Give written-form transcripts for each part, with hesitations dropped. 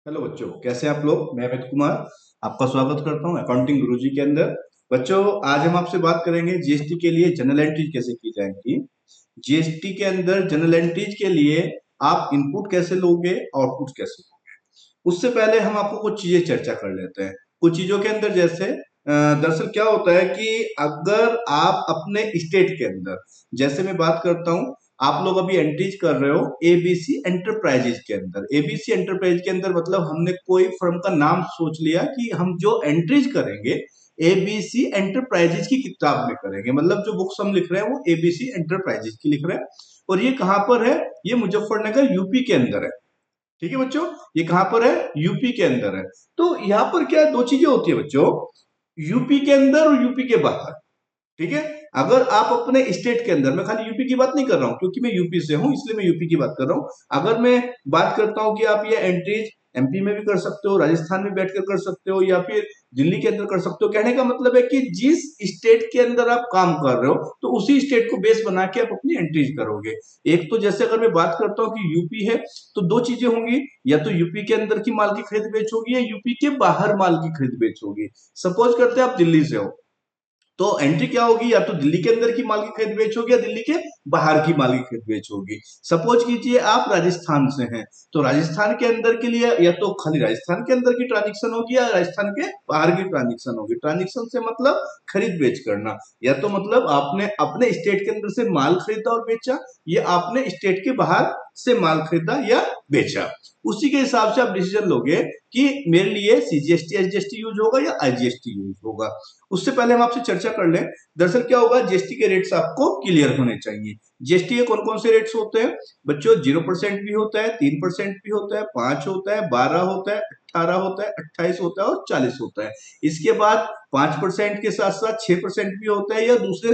Hello बच्चों, कैसे हैं आप लोग। मैं अमित कुमार आपका स्वागत करता हूं अकाउंटिंग गुरुजी के अंदर। बच्चों, आज हम आपसे बात करेंगे जीएसटी के लिए जनरल एंट्रीज कैसे की जाएंगी। जीएसटी के अंदर जनरल एंट्रीज के लिए आप इनपुट कैसे लोगे, आउटपुट कैसे लोगे। उससे पहले हम आपको कुछ चीजें चर्चा कर लेते हैं। कुछ चीजों के अंदर जैसे दरअसल क्या होता है कि अगर आप अपने स्टेट के अंदर, जैसे मैं बात करता हूं, आप लोग अभी एंट्रीज कर रहे हो एबीसी एंटरप्राइजेज के अंदर। एबीसी एंटरप्राइज के अंदर मतलब हमने कोई फर्म का नाम सोच लिया कि हम जो एंट्रीज करेंगे एबीसी एंटरप्राइजेज की किताब में करेंगे। मतलब जो बुक्स हम लिख रहे हैं वो एबीसी एंटरप्राइजेज की लिख रहे हैं। और ये कहां पर है? ये मुजफ्फरनगर यूपी के अंदर है। ठीक है बच्चों, ये कहां पर है? यूपी के अंदर है। तो यहां पर क्या दो चीजें होती है बच्चों, यूपी के अंदर और यूपी के बाहर। ठीक है, अगर आप अपने स्टेट के अंदर, मैं खाली यूपी की बात नहीं कर रहा हूं क्योंकि मैं यूपी से हूं इसलिए मैं यूपी की बात कर रहा हूं। अगर मैं बात करता हूं कि आप ये एंट्रीज एमपी में भी कर सकते हो, राजस्थान में बैठकर कर सकते हो, या फिर दिल्ली के अंदर कर सकते हो। कहने का मतलब है कि जिस स्टेट के अंदर आप काम कर रहे हो तो उसी स्टेट को बेस बना के आप अपनी एंट्रीज करोगे। एक तो जैसे अगर मैं बात करता हूं कि यूपी है तो दो चीजें होंगी, या तो यूपी के अंदर की माल की खरीद बेच होगी या यूपी के बाहर माल की खरीद बेच होगी। सपोज करते हैं आप दिल्ली से हो तो एंट्री क्या होगी, या तो दिल्ली के अंदर की माल की खरीद बेच होगी या दिल्ली के बाहर की माल की खरीद बेच होगी। सपोज कीजिए आप राजस्थान से हैं तो राजस्थान के अंदर के लिए या तो खाली राजस्थान के अंदर की ट्रांजेक्शन होगी या राजस्थान के बाहर की ट्रांजेक्शन होगी। ट्रांजेक्शन से मतलब खरीद बेच करना, या तो मतलब आपने अपने स्टेट के अंदर से माल खरीदा और बेचा, या आपने स्टेट के बाहर से माल खरीदा या बेचा। उसी के हिसाब से आप डिसीजन लोगे कि मेरे लिए सीजीएसटी एसजीएसटी यूज होगा या आईजीएसटी यूज होगा। उससे पहले हम आपसे चर्चा कर लें, दरअसल क्या होगा, जीएसटी के रेट्स आपको क्लियर होने चाहिए। जीएसटी के कौन कौन से रेट्स होते हैं बच्चों? 0% भी होता है, 3% भी होता है, 5 होता है, 12 होता है, 18 होता है, 28 होता है और 40 होता है। इसके बाद 5% के साथ साथ 6% भी होता है, या दूसरे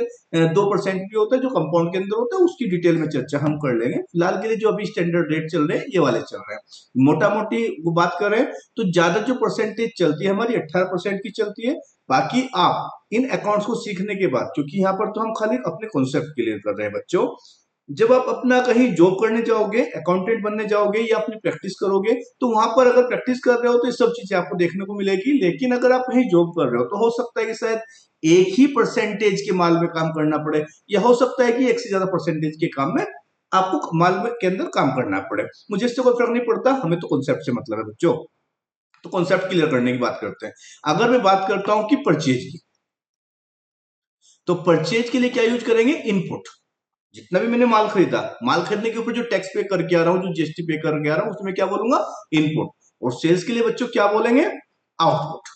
2% भी होता है जो कंपाउंड के अंदर होता है। उसकी डिटेल में चर्चा हम कर लेंगे। फिलहाल के लिए जो अभी स्टैंडर्ड रेट चल रहे हैं ये वाले चल रहे हैं। मोटा मोटी बात करें तो ज्यादा जो परसेंटेज चलती है हमारी 18% की चलती है। बाकी आप इन अकाउंट्स को सीखने के बाद, क्योंकि यहाँ पर तो हम खाली अपने कॉन्सेप्ट क्लियर कर रहे हैं बच्चों, जब आप अपना कहीं जॉब करने जाओगे, अकाउंटेंट बनने जाओगे या अपनी प्रैक्टिस करोगे, तो वहां पर अगर प्रैक्टिस कर रहे हो तो ये सब चीजें आपको देखने को मिलेगी। लेकिन अगर आप कहीं जॉब कर रहे हो तो हो सकता है कि शायद एक ही परसेंटेज के माल में काम करना पड़े, या हो सकता है कि एक से ज्यादा परसेंटेज के काम में आपको माल में के अंदर काम करना पड़े। मुझे इससे कोई फर्क नहीं पड़ता, हमें तो कॉन्सेप्ट से मतलब है बच्चों। तो कॉन्सेप्ट क्लियर करने की बात करते हैं। अगर मैं बात करता हूं कि परचेज की, तो परचेज के लिए क्या यूज करेंगे? इनपुट। जितना भी मैंने माल खरीदा, माल खरीदने के ऊपर जो टैक्स पे करके आ रहा हूं, जो जीएसटी पे करके आ रहा हूं, उसमें क्या बोलूंगा? इनपुट। और सेल्स के लिए बच्चों क्या बोलेंगे? आउटपुट।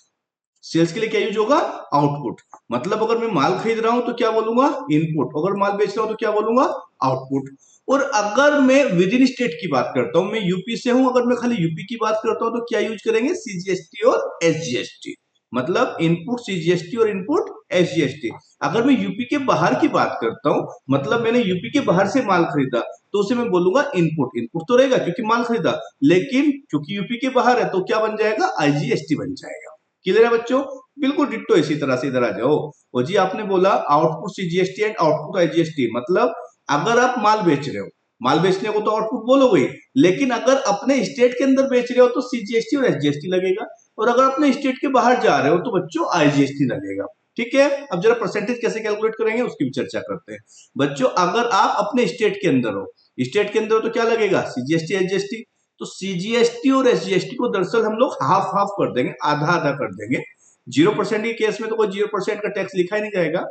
सेल्स के लिए क्या यूज होगा? आउटपुट। मतलब अगर मैं माल खरीद रहा हूं तो क्या बोलूंगा? इनपुट। अगर माल बेच रहा हूं तो क्या बोलूंगा? आउटपुट। और अगर मैं विद इन स्टेट की बात करता हूं, मैं यूपी से हूं, अगर मैं खाली यूपी की बात करता हूं तो क्या यूज करेंगे? सीजीएसटी और एसजीएसटी। मतलब इनपुट सीजीएसटी और इनपुट एसजीएसटी। अगर मैं यूपी के बाहर की बात करता हूं, मतलब मैंने यूपी के बाहर से माल खरीदा, तो उसे मैं बोलूंगा इनपुट। इनपुट तो रहेगा क्योंकि माल खरीदा, लेकिन क्योंकि यूपी के बाहर है तो क्या बन जाएगा? आईजीएसटी बन जाएगा। क्लियर है बच्चों? बिल्कुल डिट्टो इसी तरह से इधर आ जाओ। और जी आपने बोला output CGST and output IGST, मतलब अगर आप माल बेच रहे हो, माल बेचने को तो आउटपुट बोलोगे, लेकिन अगर अपने स्टेट के अंदर बेच रहे हो तो सीजीएसटी और एसजीएसटी लगेगा, और अगर अपने स्टेट के बाहर जा रहे हो तो बच्चों आईजीएसटी लगेगा। ठीक है, अब जरा परसेंटेज कैसे कैलकुलेट करेंगे उसकी भी चर्चा करते हैं। बच्चों, अगर आप अपने स्टेट के अंदर हो, स्टेट के अंदर हो तो क्या लगेगा? CGST SGST. तो सीजीएसटी और एसजीएसटी को दरअसल हम लोग हाफ हाफ कर देंगे, आधा आधा कर देंगे। 0% के केस में तो कोई 0% का टैक्स लिखा ही नहीं जाएगा।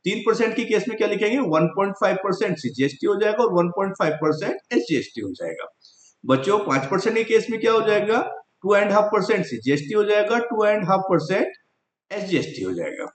3% की केस में क्या लिखेंगे? 1.5% सीजीएसटी हो जाएगा और 1.5% एसजीएसटी हो जाएगा। बच्चों 5% के केस में क्या हो जाएगा? 2.5% सीजीएसटी हो जाएगा, 2.5% एसजीएसटी हो जाएगा।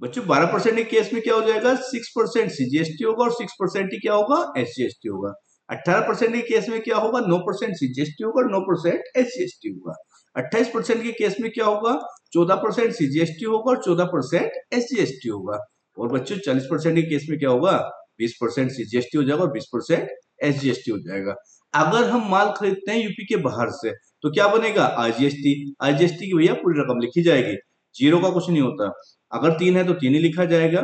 बच्चों 12% के केस में क्या हो जाएगा? 6% सीजीएसटी होगा और 6% ही क्या होगा? एसजीएसटी होगा। 18% के केस में क्या होगा? 9% सीजीएसटी होगा और 9% एसजीएसटी होगा। 28% के केस में क्या होगा? 14% सीजीएसटी होगा और 14% एसजीएसटी होगा। और बच्चों 40% के केस में क्या होगा? 20% सीजीएसटी हो जाएगा और 20% एसजीएसटी हो जाएगा। अगर हम माल खरीदते हैं यूपी के बाहर से तो क्या बनेगा? आईजीएसटी। आईजीएसटी की भैया पूरी रकम लिखी जाएगी, जीरो का कुछ नहीं होता। अगर 3 है तो 3 ही लिखा जाएगा,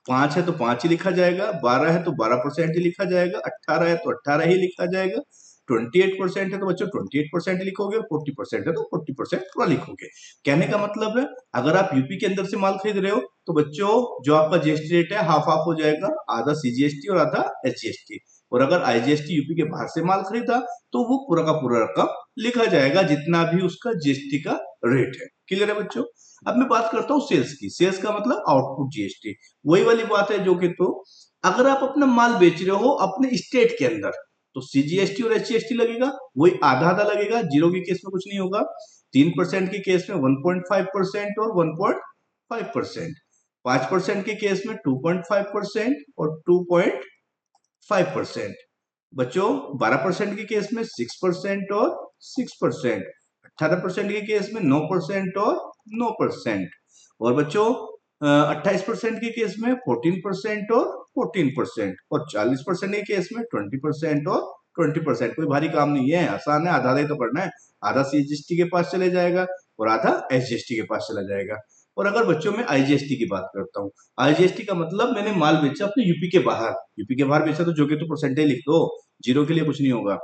5 है तो 5 ही लिखा जाएगा, 12 है तो 12% ही लिखा जाएगा, 18 है तो 18 ही लिखा जाएगा, 28% है तो बच्चों 28% लिखोगे, 40% है तो 40% पूरा लिखोगे। कहने का मतलब है अगर आप यूपी के अंदर से माल खरीद रहे हो तो बच्चों जो आपका जीएसटी रेट है हाफ हाफ हो जाएगा, आधा सीजीएसटी और आधा एसजीएसटी। और अगर आईजीएसटी यूपी के बाहर से माल खरीदा तो वो पूरा का पूरा रकम लिखा जाएगा जितना भी उसका जीएसटी का रेट है। क्लियर है बच्चों? अब मैं बात करता हूँ सेल्स की। सेल्स का मतलब आउटपुट जीएसटी। वही वाली बात है जो कि तो अगर आप अपना माल बेच रहे हो अपने स्टेट के अंदर तो सीजीएसटी और एसजीएसटी लगेगा, वही आधा आधा लगेगा। जीरो के केस में कुछ नहीं होगा, 3% के केस में 1.5% और 1.5%, 5% के केस में 2.5% और 2.5%, बच्चों 12% के केस में 6% और 6%, 18% के केस में 9% और 9%, और बच्चों 28% के केस में 14% और 14%, और 40% के केस में 20% और 20%। कोई भारी काम नहीं है, आसान है, आधा आधा ही तो करना है। आधा सीजीएसटी के पास चले जाएगा और आधा एसजीएसटी के पास चला जाएगा। और अगर बच्चों में आईजीएसटी की बात करता हूँ, आईजीएसटी का मतलब मैंने माल बेचा अपने यूपी के बाहर, यूपी के बाहर बेचा तो जो कि तो परसेंटेज लिख दो, जीरो के लिए कुछ नहीं होगा।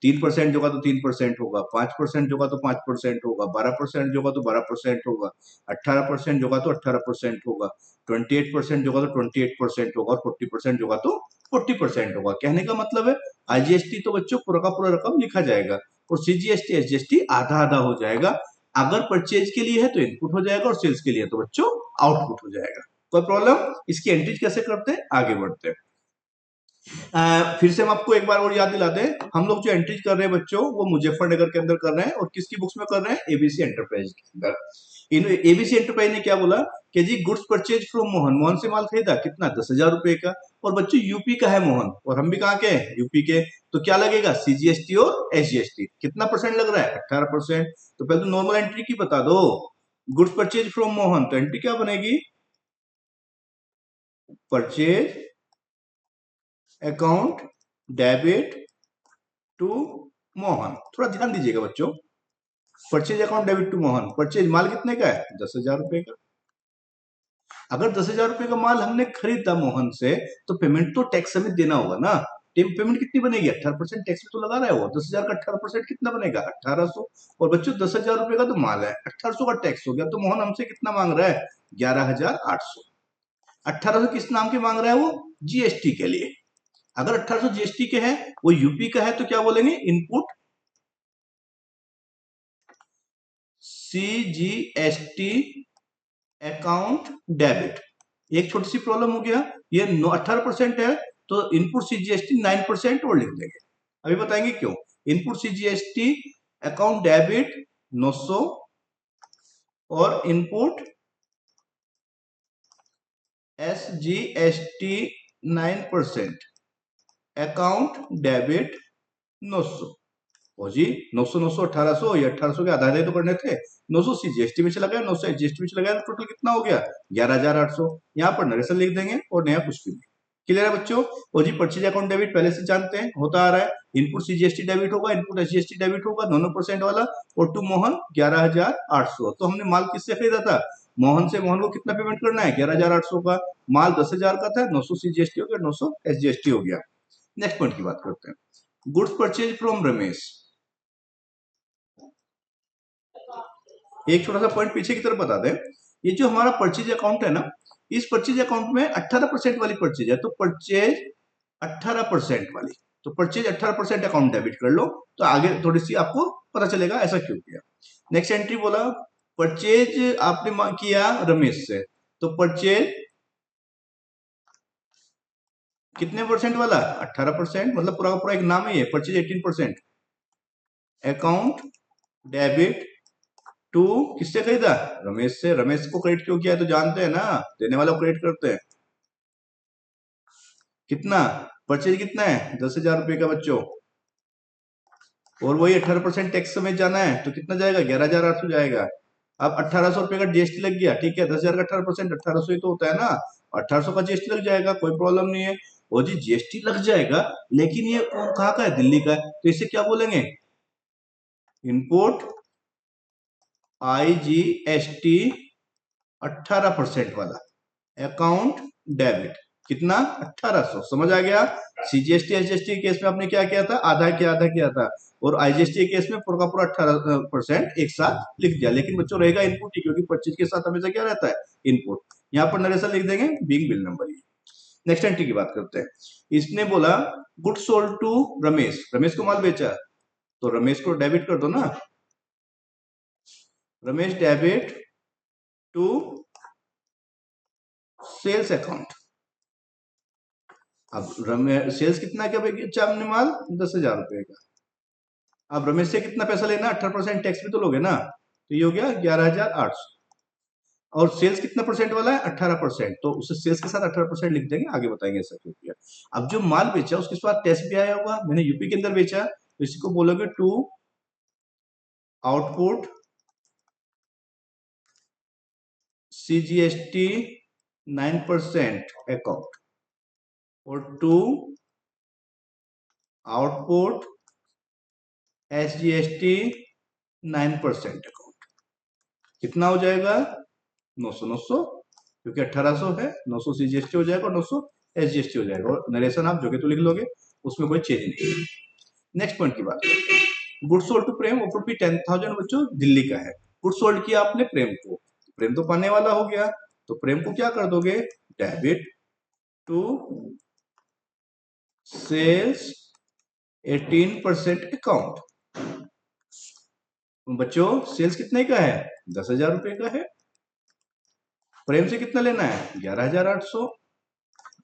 3% होगा तो 3% होगा, 5% होगा तो 5% होगा, 12% होगा तो 12% होगा, 18% होगा तो 18% होगा, 28% होगा तो 28% होगा, और 40% होगा तो 40% होगा। कहने का मतलब है आईजीएसटी तो बच्चों पूरा का पूरा रकम लिखा जाएगा और सीजीएसटी एसजीएसटी आधा आधा हो जाएगा। अगर परचेज के लिए है तो इनपुट हो जाएगा और सेल्स के लिए तो बच्चों आउटपुट हो जाएगा। कोई प्रॉब्लम? इसकी एंट्रीज कैसे करते हैं, आगे बढ़ते हैं। फिर से हम आपको एक बार और याद दिलाते हैं, हम लोग जो एंट्रीज कर रहे हैं बच्चों वो मुजफ्फरनगर के अंदर कर रहे हैं और किसकी बुक्स में कर रहे हैं, एबीसी एंटरप्राइज के अंदर। इन एबीसी एंटरप्राइज ने क्या बोला कि जी goods purchase from Mohan, Mohan से माल खरीदा कितना, 10,000 रुपए का, और बच्चों यूपी का है मोहन और हम भी कहाँ के हैं, यूपी के, तो क्या लगेगा, सीजीएसटी और एसजीएसटी। कितना परसेंट लग रहा है, 18%। तो पहले तो नॉर्मल एंट्री की बता दो, गुड्स परचेज फ्रॉम मोहन, तो एंट्री क्या बनेगी, purchase account debit to Mohan. थोड़ा ध्यान दीजिएगा बच्चों, purchase account debit to Mohan, purchase माल कितने का है, 10,000 रुपए का। अगर 10,000 रुपए का माल हमने खरीदा मोहन से तो पेमेंट तो टैक्स हमें देना होगा ना। पेमेंट कितनी बनेगी, 18% टैक्स तो लगा रहा है वो, 10,000 का 18% कितना बनेगा, 1800। और बच्चों 10,000 रुपए का तो माल है, 1800 का टैक्स हो गया, तो मोहन हमसे कितना मांग रहा है, 11,800। 1800 किस नाम के मांग रहा है वो, जीएसटी के लिए। अगर 1800 जीएसटी के है, वो यूपी का है, तो क्या बोलेंगे, इनपुट सीजीएसटी अकाउंट डेबिट। एक छोटी सी प्रॉब्लम हो गया, ये 18% है तो इनपुट सीजीएसटी 9% और लिख देंगे। अभी बताएंगे क्यों। इनपुट सीजीएसटी अकाउंट डेबिट 900 और इनपुट एसजीएसटी 9% अकाउंट डेबिट 900। ओ जी 900 900 1800, ये 1800 के आधा आधे तो करने थे, 900 सीजीएसटी में चला गया, 900 एसजीएसटी में चला गया, तो टोटल कितना हो गया, 11,800। यहाँ पर नरेशन लिख देंगे और नया कुछ भी नहीं। क्लियर है बच्चों। और जी परचेज अकाउंट डेबिट पहले से जानते हैं, होता आ रहा है, इनपुट सीजीएसटी डेबिट होगा, इनपुट एसजीएसटी डेबिट होगा, दोनों परसेंट वाला, और टू मोहन 11,800। तो हमने माल किससे खरीदा था, मोहन से। मोहन को कितना पेमेंट करना है, 11,800 का। माल 10,000 का था, 900 सीजीएसटी हो गया, 900 एसजीएसटी हो गया। नेक्स्ट पॉइंट की बात करते हैं, गुड्स परचेज फ्रॉम रमेश। एक छोटा सा पॉइंट पीछे की तरफ बता दें, ये जो हमारा परचेज अकाउंट है ना, इस परचेज अकाउंट में 18% वाली परचेज है, तो परचेज 18% वाली, तो परचेज 18% अकाउंट डेबिट कर लो, तो आगे थोड़ी सी आपको पता चलेगा ऐसा क्यों किया। नेक्स्ट एंट्री बोला, परचेज आपने किया रमेश से, तो परचेज कितने परसेंट वाला, 18%, मतलब पूरा पूरा एक नाम ही है, परचेज 18%। अकाउंट डेबिट टू किससे खरीदा, रमेश से। रमेश को क्रेडिट क्यों किया है तो जानते हैं ना, देने वाला को क्रेडिट करते हैं। कितना परचेज कितना है, 10,000 रुपए का बच्चों, और वही 18% टैक्स में जाना है, तो कितना जाएगा, 11,800 जाएगा। अब 1,800 रुपए का जीएसटी लग गया, ठीक है, 10,000 का 18%, 1,800 ही तो होता है ना, 1,800 का जीएसटी लग जाएगा, कोई प्रॉब्लम नहीं है। और जी जीएसटी लग जाएगा, लेकिन ये कहाँ का है, दिल्ली का है, तो इसे क्या बोलेंगे, इनपुट आईजीएसटी 18% वाला अकाउंट डेबिट। कितना? 1800। समझ आ गया? सीजीएसटी एसजीएसटी के केस में आपने क्या किया था? आधा किया था। और आईजीएसटी के केस में पूरा का पूरा 18% एक साथ लिख दिया। लेकिन बच्चों रहेगा इनपुट ही, क्योंकि परचेज के साथ हमेशा क्या रहता है? इनपुट। यहाँ पर नरेशन लिख देंगे, being bill number. Next entry की बात करते हैं। इसने बोला good sold to Ramesh. Ramesh को माल बेचा, तो रमेश को डेबिट कर दो ना। Ramesh debit to sales account. अब रमेश सेल्स कितना क्या बेचा हमने माल? 10,000 रुपए का। अब रमेश से कितना पैसा लेना? 18% टैक्स भी तो लोगे ना, तो ये हो गया 11,800। और सेल्स कितना परसेंट वाला है? 18%। तो उसे सेल्स के साथ 18% लिख देंगे, आगे बताएंगे ऐसा क्यों किया। अब जो माल बेचा उसके साथ टैक्स भी आया होगा, मैंने यूपी के अंदर बेचा, तो इसी को बोलोगे टू आउटपुट सीजीएसटी 9% अकाउंट और टू आउटपुट एसजीएसटी 9% अकाउंट। कितना हो जाएगा? 900 900, क्योंकि 1800 है, 900 सीजीएसटी हो जाएगा और 900 एसजीएसटी हो जाएगा। और नरेशन आप जो के तो लिख लोगे, उसमें कोई चेंज नहीं है। नेक्स्ट पॉइंट की बात करते हैं। Good sold to Prem of rupee 10,000 बच्चों दिल्ली का है। गुड सोल्ड किया आपने प्रेम को, प्रेम तो पाने वाला हो गया, तो प्रेम को क्या कर दोगे? Debit to sales 18% account. बच्चों सेल्स कितने का है? 10,000 रुपए का है। प्रेम से कितना लेना है? 11,800।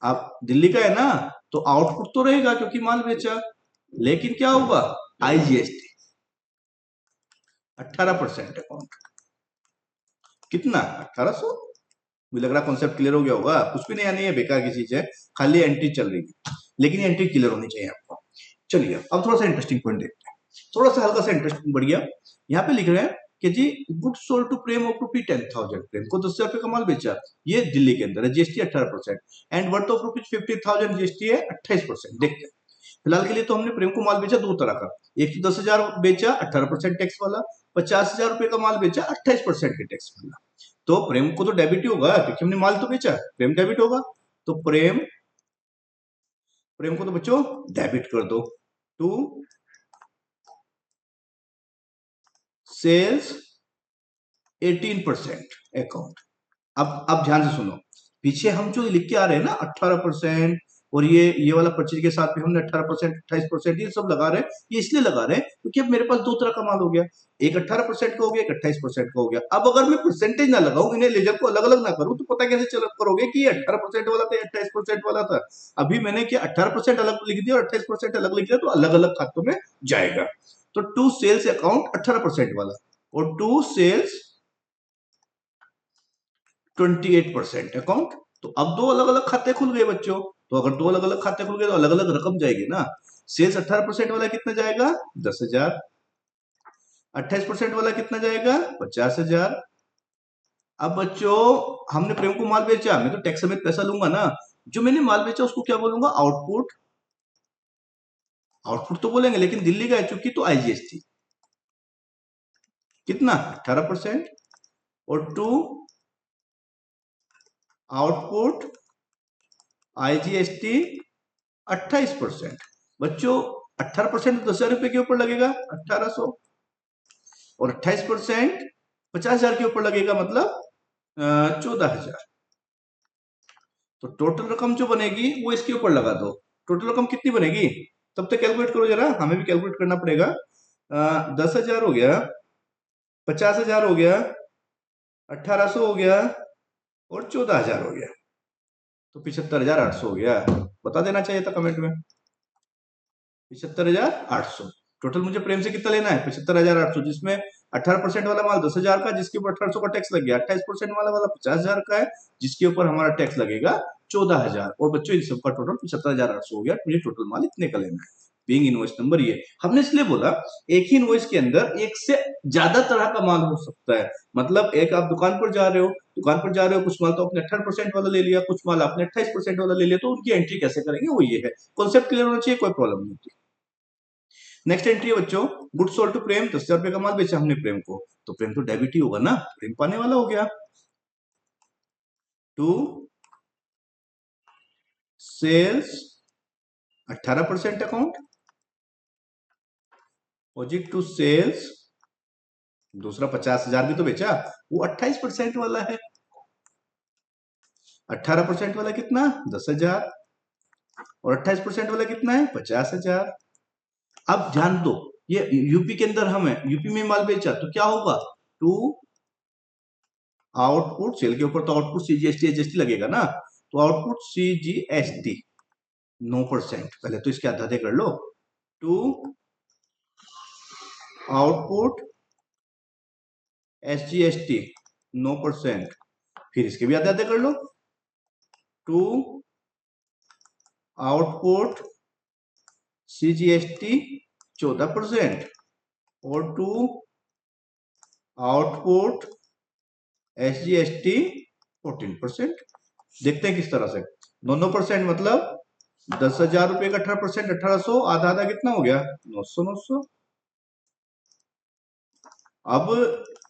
आप दिल्ली का है ना, तो आउटपुट तो रहेगा क्योंकि माल बेचा, लेकिन क्या होगा? IGST 18% account. कितना? 1800। मुझे लग रहा कॉन्सेप्ट क्लियर हो गया होगा। कुछ भी नया नहीं है, बेकार की चीज है, खाली एंट्री चल रही है, लेकिन एंट्री क्लियर होनी चाहिए आपको। चलिए अब थोड़ा सा इंटरेस्टिंग पॉइंट देखते हैं, थोड़ा सा हल्का सा इंटरेस्टिंग बढ़ गया। यहाँ पे लिख रहे हैं कि जी good sold to Prem of rupee 10,000। Prem को 10,000 रुपए का माल बेचा, ये दिल्ली के अंदर है, GST 18%। And worth of rupees 50,000, GST है 28%। देखते हैं। फिलहाल के लिए तो हमने प्रेम को माल बेचा दो तरह का, एक तो 10,000 बेचा 18% टैक्स वाला, 50,000 रुपए का माल बेचा 28% के टैक्स वाला। तो प्रेम को तो डेबिट ही होगा, क्योंकि हमने माल तो बेचा, प्रेम डेबिट होगा। तो प्रेम प्रेम को तो बच्चों डेबिट कर दो टू सेल्स 18% अकाउंट। अब ध्यान से सुनो, पीछे हम जो लिख के आ रहे हैं ना 18%, और ये वाला परचेज के साथ भी हमने 18% 28% ये सब लगा रहे हैं। ये इसलिए लगा रहे हैं क्योंकि अब मेरे पास दो तरह का माल हो गया, एक 18% का हो गया, एक 28% का हो गया। अब अगर मैं परसेंटेज ना लगाऊं, इन्हें लेजर को अलग अलग ना करूं, तो पता कैसे चल करोगे कि ये 18% वाला था, 28% वाला था? अभी मैंने क्या 18% अलग लिख दिया और 28% अलग लिख दिया, तो अलग अलग खातों में जाएगा। तो टू सेल्स अकाउंट 18% वाला और टू सेल्स 28% अकाउंट। तो अब दो अलग अलग खाते खुल गए बच्चों। तो अगर दो अलग अलग खाते खुल गए तो अलग अलग रकम जाएगी ना। सेल्स 18% वाला कितना जाएगा? 10,000। 28% वाला कितना जाएगा? 50,000। अब बच्चों हमने प्रेम को माल बेचा, मैं तो टैक्स समेत पैसा लूंगा ना। जो मैंने माल बेचा उसको क्या बोलूंगा? आउटपुट। आउटपुट तो बोलेंगे, लेकिन दिल्ली का है चूंकि, तो आईजीएसटी कितना? 18%। और टू आउटपुट आईजीएसटी 28%। बच्चों 18% 10,000 रुपए के ऊपर लगेगा 1,800, और 28% 50,000 के ऊपर लगेगा, मतलब 14,000। तो टोटल रकम जो बनेगी वो इसके ऊपर लगा दो। टोटल रकम कितनी बनेगी? तब तक कैलकुलेट करो जरा, हमें भी कैलकुलेट करना पड़ेगा। 10,000 हो गया, 50,000 हो गया, 1,800 हो गया और 14,000 हो गया, तो 75,800 हो गया। बता देना चाहिए था कमेंट में। 75,800। टोटल मुझे प्रेम से कितना लेना है? 75,800, जिसमें 18% वाला माल 10,000 का, जिसके ऊपर 1800 का टैक्स लग गया। 28% वाला 50,000 का है, जिसके ऊपर हमारा टैक्स लगेगा 14,000। और बच्चों इन सबका टोटल 75,800 हो गया। मुझे टोटल माल इतने का लेना है। बीइंग इनवॉइस नंबर ये हमने इसलिए बोला, एक ही इनवॉइस के अंदर एक से ज्यादा तरह का माल हो सकता है। मतलब एक आप दुकान पर जा रहे हो, कुछ माल तो आपने 18% वाला ले लिया, कुछ माल आपने 28% वाला ले लिया, तो उनकी एंट्री कैसे करेंगे वो ये है। कॉन्सेप्ट क्लियर होना चाहिए, कोई प्रॉब्लम नहीं होती। नेक्स्ट एंट्री है बच्चों, गुड सोल्ड टू प्रेम। 10,000 रुपए का माल बेचा हमने प्रेम को, तो प्रेम तो डेबिट ही होगा ना, प्रेम पाने वाला हो गया। To sales 18% account, deposit to sales, दूसरा 50,000 भी तो बेचा, वो 28% वाला है। 18% वाला कितना, 10,000, और 28% वाला कितना है, 50,000। अब ध्यान दो, ये यूपी के अंदर हम है, यूपी में माल बेचा तो क्या होगा, टू आउटपुट, सेल के ऊपर तो आउटपुट सीजीएसटी एचएसटी लगेगा ना, तो आउटपुट सीजीएसटी 9%, पहले तो इसके आधा कर लो, टू आउटपुट एसजीएसटी 9%, फिर इसके भी आधे कर लो, टू आउटपुट सीजीएसटी 14%, और टू आउटपुट एसजीएसटी 14%। देखते हैं किस तरह से, 9% मतलब 10,000 रुपए का 18%, 1800, आधा आधा कितना हो गया, 900 900। अब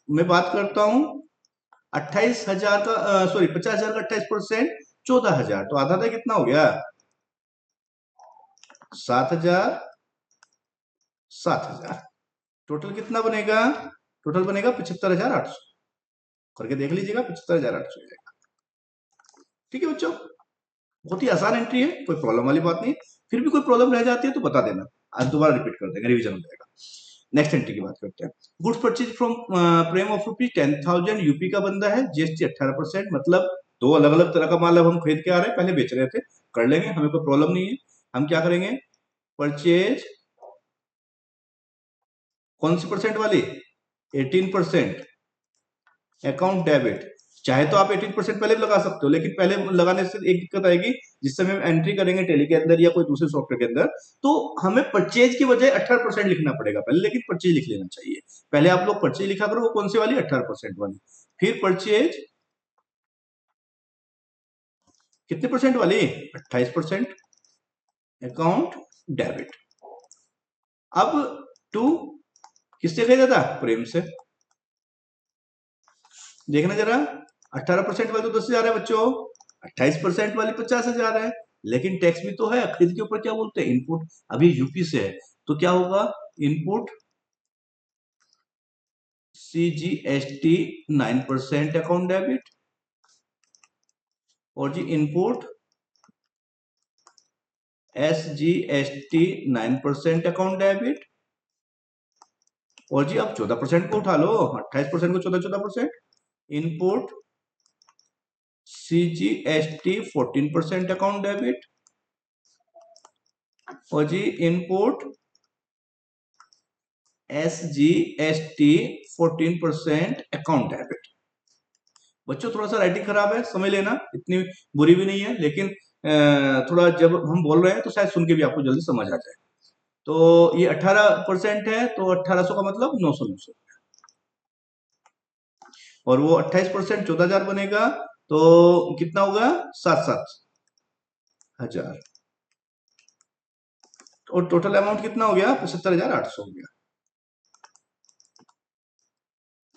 मैं बात करता हूं 28,000 का, सॉरी 50,000 का 28%, 14,000, तो आधा आधा कितना हो गया, 7,000 7,000, टोटल कितना बनेगा, टोटल बनेगा 75,800, करके देख लीजिएगा, 75,800 जाएगा। ठीक है बच्चों, बहुत ही आसान एंट्री है, कोई प्रॉब्लम वाली बात नहीं। फिर भी कोई प्रॉब्लम रह जाती है तो बता देना, आज दोबारा रिपीट कर देंगे, रिवीजन हो जाएगा। नेक्स्ट एंट्री की बात करते हैं। Goods purchase from Prem of rupees 10,000, UP का बंदा है, जीएसटी 18%, मतलब दो अलग अलग तरह का माल अब हम खरीद के आ रहे हैं, पहले बेच रहे थे, कर लेंगे, हमें कोई प्रॉब्लम नहीं है। हम क्या करेंगे, परचेज कौन सी परसेंट वाली, 18%, अकाउंट डेबिट, चाहे तो आप 18% पहले भी लगा सकते हो, लेकिन पहले लगाने से एक दिक्कत आएगी, जिस समय हम एंट्री करेंगे टेली के अंदर या कोई दूसरे सॉफ्टवेयर के अंदर, तो हमें परचेज की बजाय 18% लिखना पड़ेगा पहले, लेकिन परचेज लिख लेना चाहिए पहले। आप लोग परचेज लिखा करो, वो कौन सी वाली, 18% वाली, फिर परचेज कितने परसेंट वाली, 28%, अकाउंट डेबिट। अब टू किससे खरीदा था, प्रेम से, देखना जरा, 18% वाली तो 10,000 है बच्चों, 28% वाली 50,000 है, लेकिन टैक्स भी तो है, खरीद के ऊपर क्या बोलते हैं, इनपुट, अभी यूपी से है, तो क्या होगा, इनपुट सीजीएसटी 9% अकाउंट डेबिट, और जी इनपुट एसजीएसटी 9% अकाउंट डेबिट, और जी अब 14% को उठा लो, 28% को 14% इनपुट सीजीएसटी 14% अकाउंट डेबिट, और जी इनपुट एसजीएसटी 14% अकाउंट डेबिट। बच्चों थोड़ा सा राइटिंग खराब है, समझ लेना, इतनी बुरी भी नहीं है, लेकिन थोड़ा जब हम बोल रहे हैं तो शायद सुन के भी आपको जल्दी समझ आ जाए। तो ये 18% है, तो 1800 का मतलब 900 900, और वो 28% 14,000 बनेगा, तो कितना होगा, 7,700, और टोटल अमाउंट कितना हो गया, 75,800 हो गया।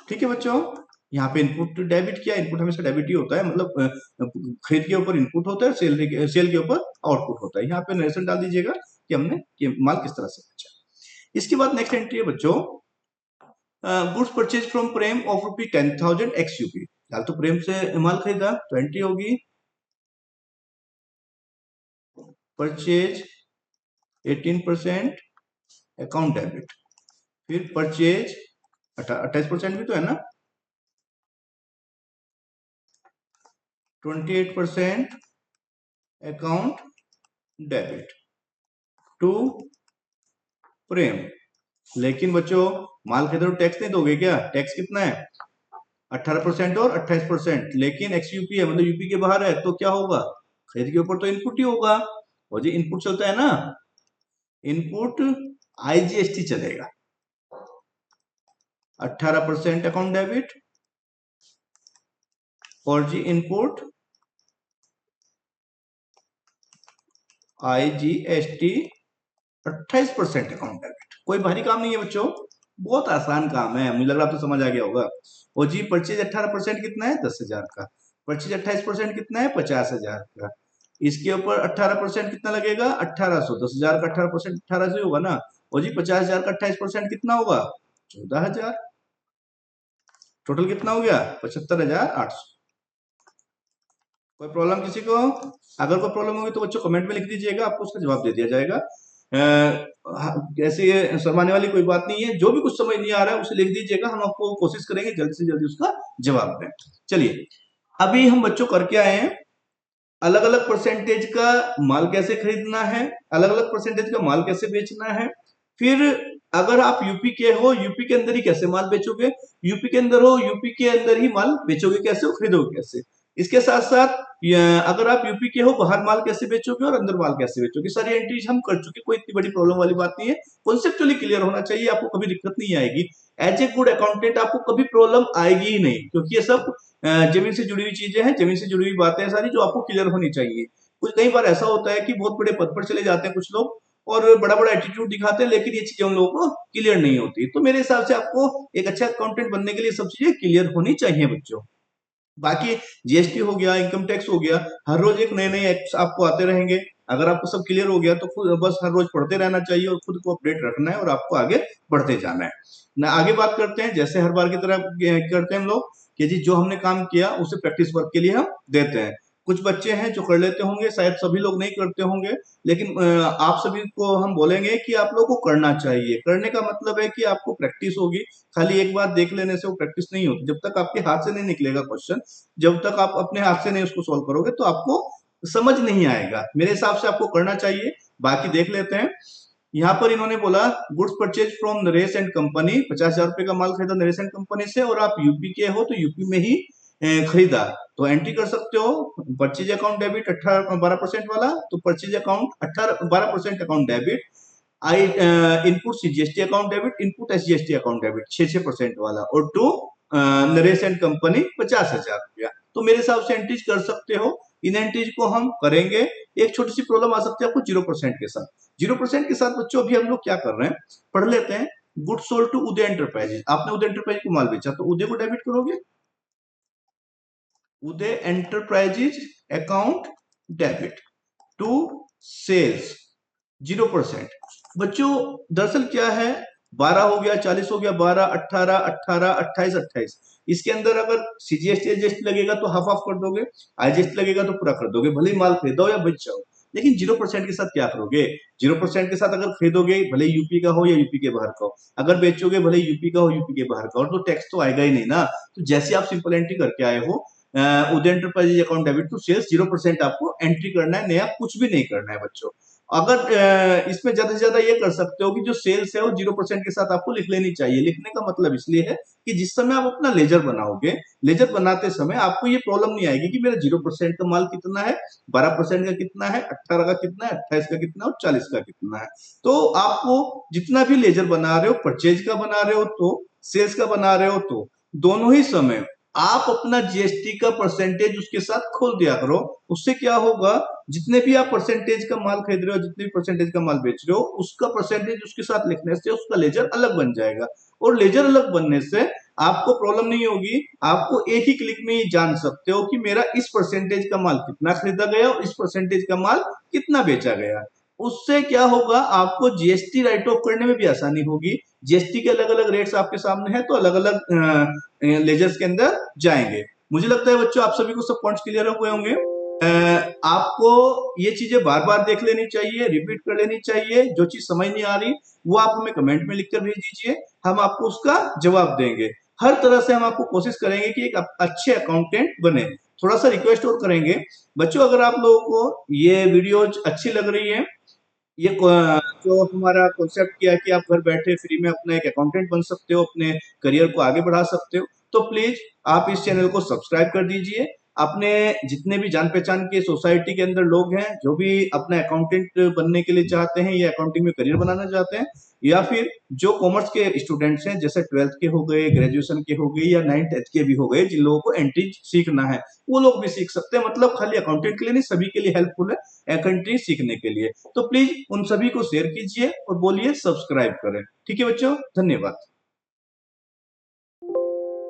ठीक है बच्चों, यहाँ पे इनपुट डेबिट किया, इनपुट हमेशा डेबिट ही होता है, मतलब खरीद के ऊपर इनपुट होता है, सेल के ऊपर आउटपुट होता है। यहाँ पे नरेशन डाल दीजिएगा कि हमने ये माल किस तरह से बेचा। इसके बाद नेक्स्ट एंट्री है बच्चों, goods purchase from Prem of ₹10,000 x UP, यार तो प्रेम से माल खरीदा तो एंट्री होगी परचेज 18% अकाउंट डेबिट, फिर परचेज 28% भी तो है ना, 28% अकाउंट डेबिट टू प्रेम। लेकिन बच्चों माल खरीदो तो टैक्स नहीं दोगे क्या, टैक्स कितना है, 18% और 28%, लेकिन एक्स यूपी है, मतलब यूपी के बाहर है, तो क्या होगा, खरीद के ऊपर तो इनपुट ही होगा, और जी इनपुट चलता है ना, इनपुट आईजीएसटी चलेगा, 18% अकाउंट डेबिट, और जी इनपुट आईजीएसटी 28% अकाउंट डेबिट। कोई भारी काम नहीं है बच्चों, बहुत आसान काम है, मुझे लग रहा है आपको समझ आ गया होगा। और जी परचेज 18% कितना है, 10,000 का, परचेज 28% कितना है, 50,000 का, इसके ऊपर 18% कितना लगेगा, 1800। 10,000 का 18% 1800 ही होगा ना। और जी 50,000 का 28% कितना होगा, 14,000। टोटल कितना हो गया, 75,800। कोई प्रॉब्लम किसी को? अगर कोई प्रॉब्लम होगी तो बच्चों कमेंट में लिख दीजिएगा, आपको उसका जवाब दे दिया जाएगा। ऐसे शर्माने वाली कोई बात नहीं है, जो भी कुछ समझ नहीं आ रहा है उसे लिख दीजिएगा, हम आपको कोशिश करेंगे जल्दी से जल्दी उसका जवाब दें। चलिए, अभी हम बच्चों करके आए हैं, अलग अलग परसेंटेज का माल कैसे खरीदना है, अलग अलग परसेंटेज का माल कैसे बेचना है। फिर अगर आप यूपी के हो, यूपी के अंदर ही कैसे माल बेचोगे, यूपी के अंदर हो, यूपी के अंदर ही माल बेचोगे कैसे और खरीदोगे कैसे। इसके साथ साथ अगर आप यूपी के हो, बाहर माल कैसे बेचोगे और अंदर माल कैसे बेचोगे, सारी एंट्रीज हम कर चुके, कोई इतनी बड़ी प्रॉब्लम वाली बात नहीं है। कॉन्सेप्चुअली क्लियर होना चाहिए, आपको कभी दिक्कत नहीं आएगी। एज ए गुड अकाउंटेंट आपको कभी प्रॉब्लम आएगी ही नहीं, क्योंकि ये सब जमीन से जुड़ी हुई चीजें हैं, जमीन से जुड़ी हुई बातें हैं सारी, जो आपको क्लियर होनी चाहिए। कुछ कई बार ऐसा होता है कि बहुत बड़े पद पर चले जाते हैं कुछ लोग और बड़ा बड़ा एटीट्यूड दिखाते हैं, लेकिन ये चीजें उन लोगों को क्लियर नहीं होती। तो मेरे हिसाब से आपको एक अच्छा अकाउंटेंट बनने के लिए सब चीजें क्लियर होनी चाहिए बच्चों। बाकी जीएसटी हो गया, इनकम टैक्स हो गया, हर रोज एक नए नए एक्ट आपको आते रहेंगे। अगर आपको सब क्लियर हो गया तो खुद बस हर रोज पढ़ते रहना चाहिए और खुद को अपडेट रखना है और आपको आगे बढ़ते जाना है ना। आगे बात करते हैं, जैसे हर बार की तरह करते हैं हम लोग कि जी जो हमने काम किया उसे प्रैक्टिस वर्क के लिए हम देते हैं। कुछ बच्चे हैं जो कर लेते होंगे, शायद सभी लोग नहीं करते होंगे, लेकिन आप सभी को हम बोलेंगे कि आप लोगों को करना चाहिए। करने का मतलब है कि आपको प्रैक्टिस होगी, खाली एक बार देख लेने से वो प्रैक्टिस नहीं होती। जब तक आपके हाथ से नहीं निकलेगा क्वेश्चन, जब तक आप अपने हाथ से नहीं उसको सॉल्व करोगे तो आपको समझ नहीं आएगा। मेरे हिसाब से आपको करना चाहिए। बाकी देख लेते हैं, यहाँ पर इन्होंने बोला goods purchase from Naresh and company, 50,000 रुपए का माल खरीदा नरेश एंड कंपनी से, और आप यूपी के हो तो यूपी में ही खरीदा। तो एंट्री कर सकते हो, परचेज अकाउंट डेबिट 12% वाला, तो परचेज अकाउंट 12% अकाउंट डेबिट। आई input CGST account debit, input SGST account debit 6% वाला, और टू नरेश एंड कंपनी 50,000 रुपया। तो मेरे हिसाब से एंट्रीज कर सकते हो। इन एंट्रीज को हम करेंगे। एक छोटी सी प्रॉब्लम आ सकती है आपको 0% के साथ। 0% के साथ बच्चों अभी हम लोग क्या कर रहे हैं, पढ़ लेते हैं। Good sold to Uday enterprises, आपने उदय एंटरप्राइज को माल बेचा तो उदय को डेबिट करोगे, Uday enterprises account debit to sales 0%। बच्चों दरअसल क्या है, 12 हो गया, 40 हो गया, 12, 18, 18, 28, 28। इसके अंदर अगर सीजीएसटी एसजीएसटी लगेगा तो हाफ ऑफ कर दोगे, आईजीएसटी लगेगा तो पूरा कर दोगे, भले ही माल खरीदो या बेच जाओ। लेकिन 0% के साथ क्या करोगे, 0% के साथ अगर खरीदोगे भले यूपी का हो या यूपी के बाहर का हो, अगर बेचोगे भले यूपी का हो यूपी के बाहर का हो, तो टैक्स तो आएगा ही नहीं ना। तो जैसे आप सिंपल एंट्री करके आए हो, Uday enterprises account debit to sales 0% आपको एंट्री करना है, नया कुछ भी नहीं करना है बच्चों। अगर इसमें ज्यादा से ज्यादा ये कर सकते हो कि जो सेल्स है वो 0% के साथ आपको लिख लेनी चाहिए। लिखने का मतलब इसलिए है कि जिस समय आप अपना लेजर बनाओगे, लेजर बनाते समय आपको ये प्रॉब्लम नहीं आएगी कि मेरा 0% का माल कितना है, 12% का कितना है, 18 का कितना है, 28 का कितना है और 40 का कितना है। तो आपको जितना भी लेजर बना रहे हो, परचेज का बना रहे हो तो सेल्स का बना रहे हो तो, दोनों ही समय आप अपना जीएसटी का परसेंटेज उसके साथ खोल दिया करो। उससे क्या होगा, जितने भी आप परसेंटेज का माल खरीद रहे हो, जितने भी परसेंटेज का माल बेच रहे हो, उसका परसेंटेज उसके साथ लिखने से उसका लेजर अलग बन जाएगा। और लेजर अलग बनने से आपको प्रॉब्लम नहीं होगी, आपको एक ही क्लिक में ये जान सकते हो कि मेरा इस परसेंटेज का माल कितना खरीदा गया और इस परसेंटेज का माल कितना बेचा गया। उससे क्या होगा, आपको जीएसटी राइट ऑफ करने में भी आसानी होगी। जीएसटी के अलग अलग रेट्स आपके सामने है तो अलग अलग लेजर्स के अंदर जाएंगे। मुझे लगता है बच्चों आप सभी को सब पॉइंट्स क्लियर हुए होंगे। आपको ये चीजें बार बार देख लेनी चाहिए, रिपीट कर लेनी चाहिए। जो चीज समझ नहीं आ रही वो आप हमें कमेंट में लिखकर भेज दीजिए, हम आपको उसका जवाब देंगे। हर तरह से हम आपको कोशिश करेंगे कि एक अच्छे अकाउंटेंट बने। थोड़ा सा रिक्वेस्ट और करेंगे बच्चों, अगर आप लोगों को ये वीडियो अच्छी लग रही है, ये जो हमारा कॉन्सेप्ट किया कि आप घर बैठे फ्री में अपना एक अकाउंटेंट बन सकते हो, अपने करियर को आगे बढ़ा सकते हो, तो प्लीज आप इस चैनल को सब्सक्राइब कर दीजिए। अपने जितने भी जान पहचान के सोसाइटी के अंदर लोग हैं जो भी अपना अकाउंटेंट बनने के लिए चाहते हैं या अकाउंटिंग में करियर बनाना चाहते हैं, या फिर जो कॉमर्स के स्टूडेंट्स हैं, जैसे 12th के हो गए, ग्रेजुएशन के हो गए या 9th 10th के भी हो गए, जिन लोगों को एंट्री सीखना है वो लोग भी सीख सकते हैं। मतलब खाली अकाउंटेंट के लिए नहीं, सभी के लिए हेल्पफुल है एंट्री सीखने के लिए। तो प्लीज उन सभी को शेयर कीजिए और बोलिए सब्सक्राइब करें। ठीक है बच्चों, धन्यवाद।